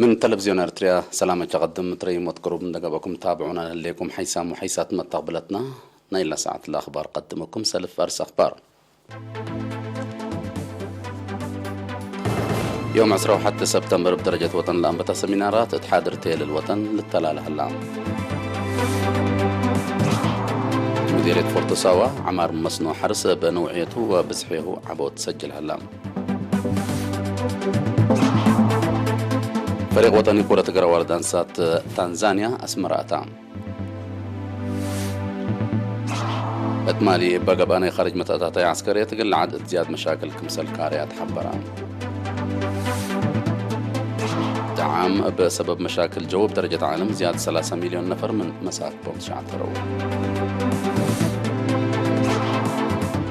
من تلفزيون أرتريا سلامة تقدم تريم وتقرب من دقابكم تابعونا لكم حيسام وحيسات متقبلتنا نيلا ساعة الأخبار قدمكم سلف أرس أخبار يوم 10 حتى سبتمبر بدرجة وطن الأنبطة سمينارات اتحاد رتيل الوطن للتلالة هلام مديرية فورتساوا عمار مصنوع حرس بنوعيته وبزحيه عبود سجل هلام فريق وطني كرة قروار دانسات تنزانيا أسمراتا اتمالي بقباني خارج متأتاتي عسكرية تقل عدد زياد مشاكل كمسل كاريات حبران دعم بسبب مشاكل جو بدرجة عالم زيادة 3 مليون نفر من مساك بومت شعترو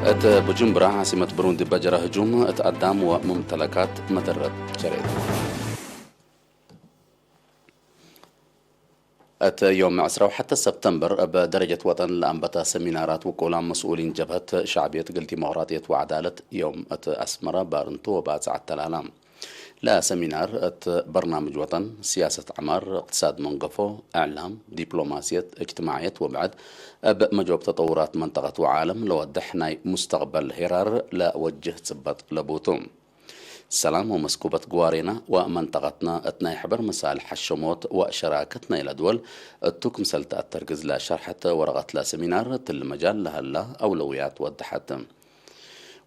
ات بجنبرا عاصمة بروندي بجرى هجوم اتقدام وممتلكات مدرة جريد ات يوم 10 حتى سبتمبر بدرجة وطن الأنبطة سمينارات وكولام مسؤولين جبهة شعبية قلتي ديمقراطية وعدالة يوم ات أسمرة بارنتو وباتسع التلالام لا سمينار ات برنامج وطن سياسة عمار اقتصاد منقفو اعلام دبلوماسية اجتماعية وبعد مجوب تطورات منطقة وعالم لوضحنا مستقبل هرار لا وجه تثبت لبوتوم السلام ومسكوبة قوارينا ومنطقتنا اتنا يحبر مصالح الشموت وشراكتنا إلى دول التوك مسلت التركز لا شرحة ورغة لا سمينار المجال لها لا أولويات وضحت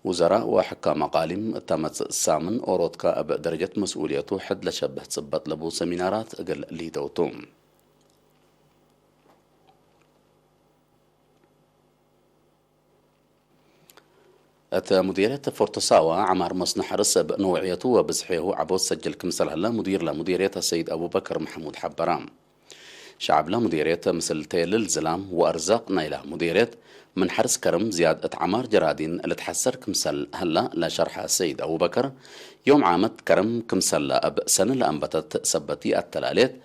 وزراء وحكام مقالم تمت السامن أوروتكا بدرجة مسؤوليته حد لشبه تصبت لبو سمينارات أقل ليدوتوم ات مديرية فورتساوا عمار مصنع حرس بنوعيته وبزحيه عبود سجل كمسل هلا مدير لمديرية السيد أبو بكر محمود حبرام شعب لا مديرية مثل تيل الزلام وأرزاق نايلة مديرية من حرس كرم زياد عمار جرادين اللي تحسر كمسل هلا لشرح السيد أبو بكر يوم عامت كرم كمسل أب سنة لأنبتت سبتي التلاليت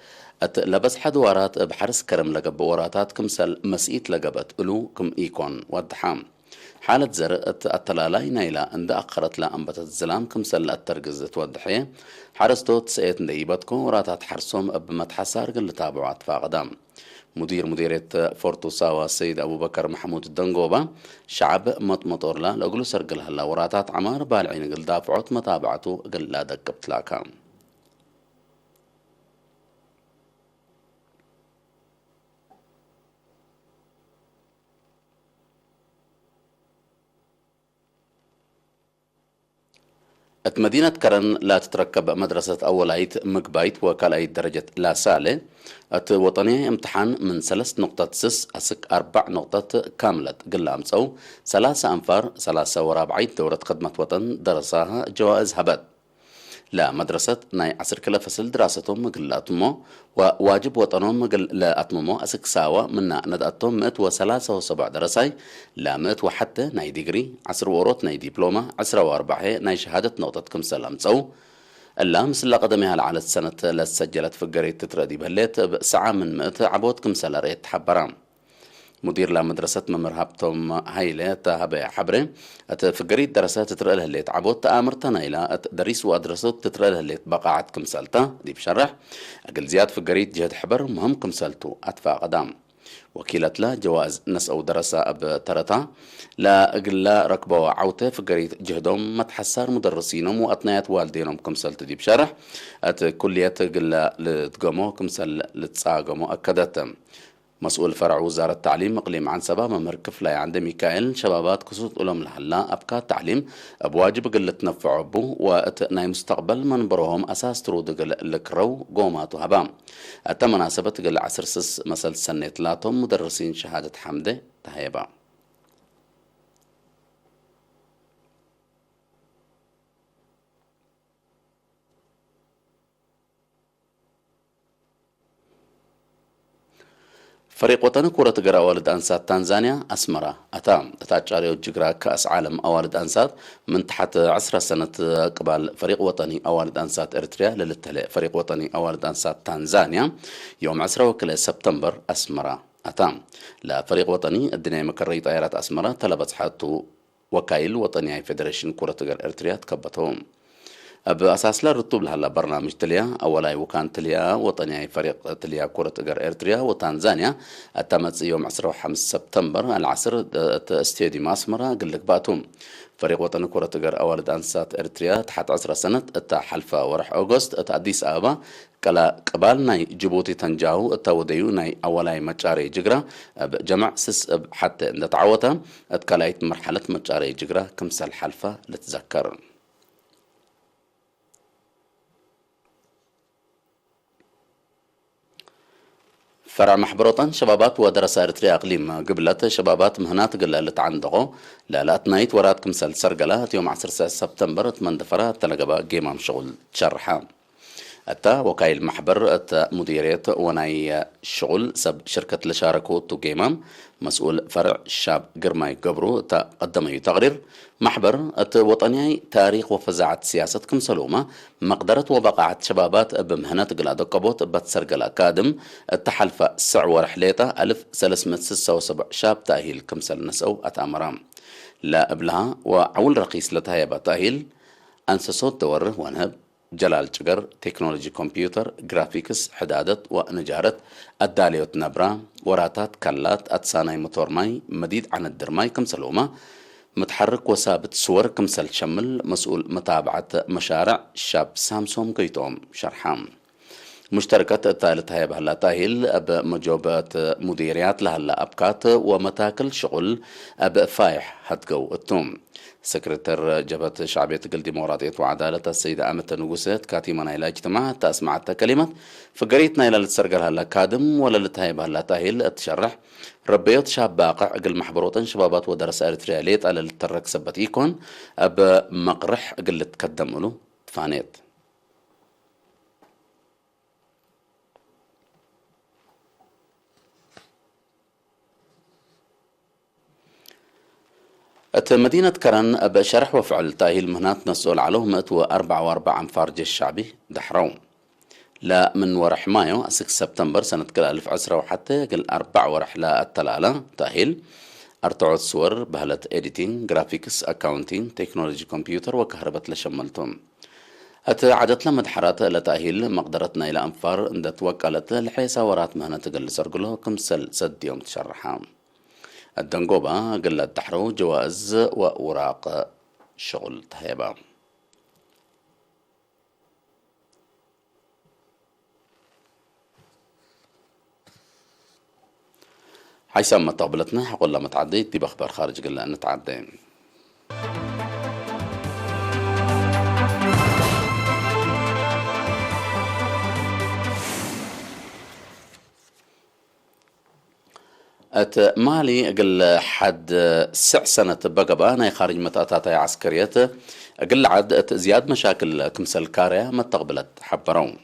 لبس حد ورات بحرس كرم لقب وراتات كمسل مسئيت لقبت ألو كم إيكون ودحام حالة زرقت التلالاي نايلة عند أقرت لا أنبتت الزلام كمسل الترقز توضحيه حرستو تسقيت نديبتكو وراتات حرسهم بمتحسار قل تابعات فاقدام مديرية فورتوساوا السيد أبو بكر محمود الدنقوبة شعب مطمطور لا لقلو سرقل هلا وراتات عمار بالعين قل دافعوت متابعته قل لا دقبت لاكام مدينة كرن لا تتركب مدرسة أول عيد مقبايت وكالايت درجة لا سالة وطنية امتحان من 3.6 أسك 4 نقطة كاملة قل أمسو 3 أنفار 3 ورابعيت دورة خدمة وطن درساها جوائز هبت لا مدرسة ناي عصر كلا فصل دراستهم قل أتمو وواجب وطنهم قل لا أتممو أسك ساوا منا ندأتهم 103 درساي لا 100 وحتى ناي ديجري عصر وروت ناي دبلومة 10 و4 ناي شهادة نقطة كمسة لامتسو اللامس اللي قدمها على السنة لا سجلت في قرية تتردي بهليت بساعة من 100 عبود كمسة لريت حبرام مدير لمدرسة ممرهبتم هايلة تهبة حبرة في قرية دراسات تترقلها اللي تعبوت تآمر تنايلة دريس وأدرسوت تترقلها اللي بقاعد كمسالتا دي بشرح أقل زياد في قرية جهد حبر مهم كمسالتو أدفع قدام وكيلة لا جواز نس أو دراسة أب ترتا لا أقل لا ركبوا عوته في قرية جهدهم متحسر مدرسينهم وأطنيات والدينهم كمسالت دي بشرح كلية قل لتقوموا كمسال لتساقموا أكدتهم مسؤول فرع وزارة التعليم إقليم عن سبا ممركف لا عند ميكائيل شبابات كسوت أولم لحلا أبكى التعليم بواجب قل تنفعوا بو وتناي مستقبل من بروهم أساس ترود قل لكرو قوماتو هبام مناسبة قل عسر سس مسل سنة لاتهم مدرسين شهادة حمدة تهيبا فريق وطني كرة جرا والد أنسات تنزانيا أسمرة أتام تاجريو جرا كأس عالم أوالد أنسات من تحت 10 سنة قبل فريق وطني أوالد أنسات إريتريا للتلاء فريق وطني أوالد أنسات تنزانيا يوم 10 سبتمبر أسمرة أتام لا فريق وطني الدنيا مكرية طائرات أسمرة طلبت حتى وكايل وطني فيدريشن كرة جرا إريتريا تكبتهم بأساس لا رتب لها برنامج تليا أولاي وكان تليا وطني فريق تليا كرة جر إريتريا وتنزانيا تمت يوم 15 سبتمبر العصر استادي ماسمرة قلك باتهم فريق وطني كرة جر أولد أنسات إريتريا تحت 10 سنة حلفة ورح أغسطس أديس أبا كلا قبال ناي جيبوتي تنجاو توديو ناي أولاي مجاري جغرا بجمع سس حتى نتعوتا اتكالايت مرحلة مجاري جغرا كمسال حلفة لتذكر فرع محبروطان شبابات ودراسة إريتريا أقليم قبلت شبابات مهنات قلالت عندغو لالات نايت ورات كمسال سرقلات يوم 10 سبتمبر تمندفرات تلقبا قيمام شغل تشرحا أتا وكايل محبر أتا مديرية وناي شغل سب شركة لشاركو تو قيمام مسؤول فرع الشاب قرماي قبرو أتا قدمي تغرير محبر أتا وطني تاريخ وفزاعة سياسة كمسلومة مقدرة وبقعة شبابات بمهنات قلادة قبوت بتسرقل أكادم التحلفة سعوة رحليته 1376 شاب تأهيل كمسل نسو أتامرام لا قبلها وعول رقيس لتهيبة تأهيل أنسى صوت دوره ونهب جلال جقر تكنولوجي كمبيوتر جرافيكس حدادة ونجارة الداليوت نبرا وراتات كلات أتساناي موتور ماي مديد عن الدرماي كمسلومة متحرك وثابت صور كمسل شمل مسؤول متابعة مشاريع شاب سامسونج قيتوم شرحام مشتركة الثالث هاي بهلا تاهيل بمجوبات مديريات لهلا أبكات ومتاكل شغل فايح هتقو التوم سكرتير جبهة شعبية قلدي ديمقراطية وعدالة السيدة أمة نقوسات كاتيمنا إلى اجتماع تسمعت كلمة فقريتنا إلى لتسرقل هلا كادم ولا لتهيب هلا تاهيل تشرح ربيت شاب باقع قل محبروطا شبابات ودرس إريتريا ليت على الترك سبتيكون مقرح قل تقدم له تفانيت مدينة كرن بشرح وفعل تأهيل مهنات مسؤول عليهم أتوا 4 أنفار جيش شعبي دحروم لا من ورح مايو 6 سبتمبر سنة كل 1010 وحتى قل 4 ورح لا التلالة تأهيل أرتعود صور بهلة إديتين جرافيكس أكاونتين تكنولوجي كمبيوتر وكهربة لشملتهم عدت لما دحرات لتأهيل مقدرتنا إلى أنفار إن توكلت الحيسة ورات مهنة قل سرقله كم سد يوم تشرحام الدنقوبة قلت تحرو جوائز وأوراق شغل تهيبة حيث ما طابلتنا حقول لما تعديت دي بأخبار خارج قلنا نتعدي مالي قل حد 6 سنة بقبا ناي خارج متأتاتي عسكريات قل عد زياد مشاكل كمسل كاريا ما تقبلت حبرون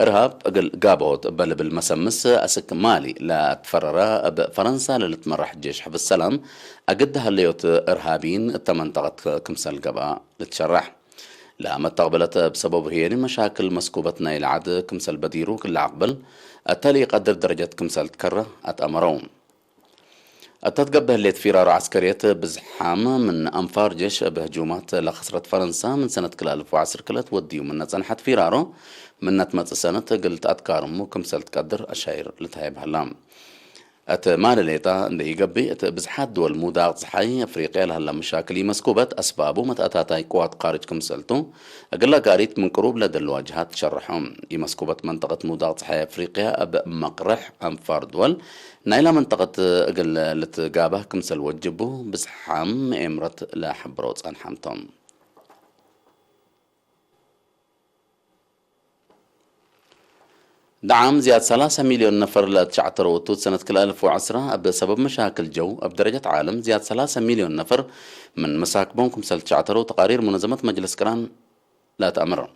إرهاب قل قابوت بل بالمسمس أسك مالي لا تفرر بفرنسا للتمرح الجيش حب السلام أقدها الليوت إرهابين التمنطقة كمسل قبا لتشرح لا ما تقبلت بسبب هيني مشاكل مسكوبتنا إلى عد كمسل بديرو كل عقبل التالي قدر درجة كمسل تكرة أتأمرون التتقبه اللي تفيرار عسكرية بزحام من أنفار جيش بهجومات لخسرت فرنسا من سنة كل 1010 كلت وديو من نتنحت فيرارو من نتمت سنة قلت أتكارمو كمسل تقدر أشاير لتهيب هلام مال ليتا اللي يقبي بزحات دول موداغ صحي أفريقيا لهلا مشاكل مسكوبات أسبابه متأتاتاي قوات قارج كمسلتو أقل قاريت من قروب لدى الواجهات تشرحهم يمسكوبات منطقة موداغ صحي أفريقيا مقرح أنفار دول نايلا منطقة أقل لتقابه كمسل وجبه بزحام إمرت لا حبروت أنحمتهم دعم زياد 3 مليون نفر لتشعتر وتوت سنة كل 1010 بسبب مشاكل جو بدرجة عالم زياد 3 مليون نفر من مساكبهم كمسل تشعتروا تقارير منظمة مجلس كران لا تأمر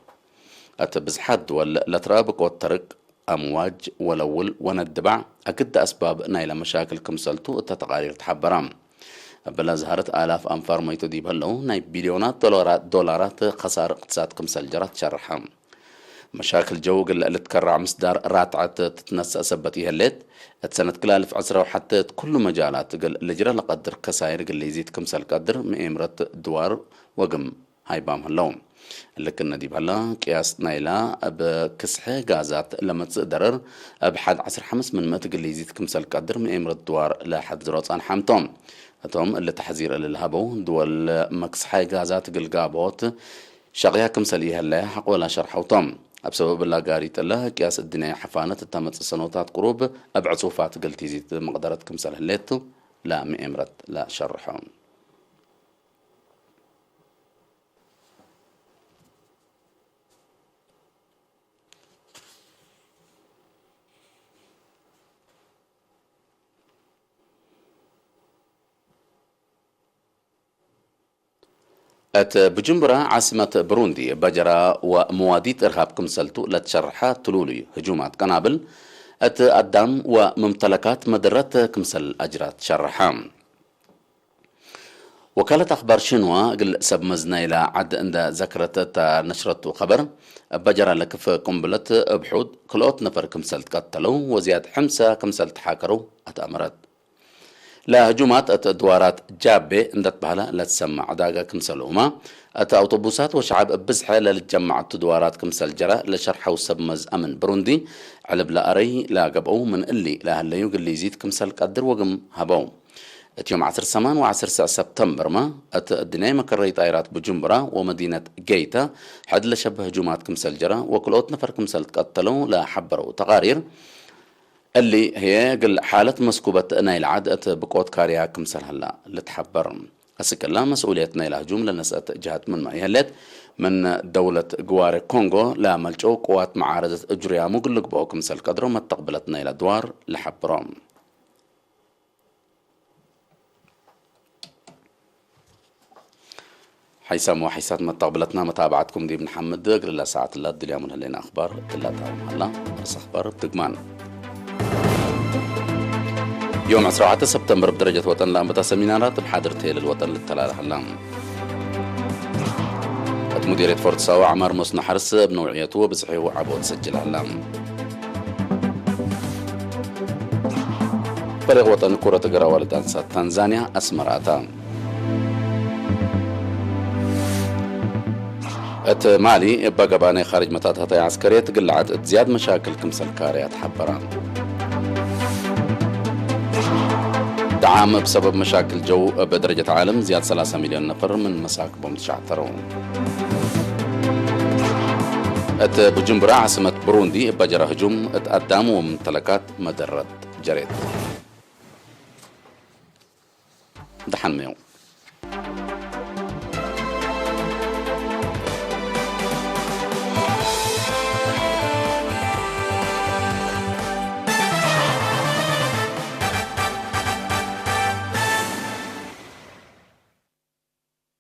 أتبزحد دول لترابق والترك أمواج ولول وندبع أكد أسباب نايل مشاكل كمسلتو التقارير تحبرام بلا زهرت آلاف أنفار ميتو دي بهلو ناي بليونات دولارات خسارة اقتصاد كمسل جرات شرحام مشاكل جو قل اللي تكرع مصدر راتعة تتنسى سبتي هلت اتسنة كلالف عسرة وحتى كل مجالات قل اللي جرى لقدر كساير قل اللي يزيد كمسل قدر مئمرة دوار وقم هاي بام هلوم اللي كنا دي بهلا قياس نايلا بكسحة غازات لما تصدرر بحد عصر حمس من متق اللي يزيد كمسل قدر مئمرة دوار لحد زروتان حمتهم هتهم اللي تحذير اللي الهبو دول مكسحة غازات قل قابوت شغيها كمسليها الله حق ولا شرحوتهم بسبب الله قاريت الله قياس الدنيا حفانة التامت السنوات قروب أبعصوفات قلت يزيد مقدرة كمسل هليتو لا مئمرة لا شرحهم بجمبرة عاصمة بروندي بجرة ومواديت إرهاب كمسلتو لتشرحات تلولي هجومات قنابل الدم وممتلكات مدرات كمسل أجرات شرحام وكالة أخبار شنوا قل سب مزنا إلى عد عند ذكرت نشرت خبر بجرة لك في قنبلة بحود كلوت نفر كمسل تقتلوا وزياد حمسة كمسل تحاكروا أتأمرت لا هجومات دوارات جابة اندت بهلا لا تسمع داقا كمسلوما أوتوبوسات وشعب بزحة للجمع دوارات كمسل جرا لشرحة وسبمز أمن بروندي على بلا أري لا قبعو من اللي لا هلا يوغل اللي يزيد كمسل قدر وقم هبو يوم 10 سمان و10 سبتمبر ما الدنيا مكري طائرات بجمبرة ومدينة جيتا حد لشبه هجومات كمسل جرا وكلوت نفر كمسل تقتلوا لا حبروا تقارير اللي هي قل حالة مسكوبة نايل عادة بقوت كاريا كمسل هلا اللي تحبر أسك الله مسؤولية نايل هجوم لنسأت جهات من ما يهلت من دولة جواري كونغو لا ملجو قوات معارضة أجريا مقلق بقو كمسل قدرو ما تقبلت نايل أدوار لحبرهم حيسام وحيسات ما تقبلتنا متابعتكم دي بن حمد قل الله ساعة الله الدليا من هلين أخبار تلا تاوم هلا رس أخبار بتقمان يوم 10 سبتمبر بدرجة وطن لامبتا سمينارات بحاضر تيل الوطن للتلالة هلام مديرية فورت ساوى عمار مصنع حرس بنوعيته بصحيح وعبود سجل هلام فريق وطن كرة قرى والدان تنزانيا أسمراتا مالي بقباني خارج متاتها عسكرية تقلعت زياد مشاكل كمسل كاريات حبران دعم بسبب مشاكل جو بدرجة عالم زياد 3 مليون نفر من مساكبهم تشعترون بجمبرة عاصمة بروندي بجرى هجوم اتقدام وممتلكات مدرة جريت دحن ميو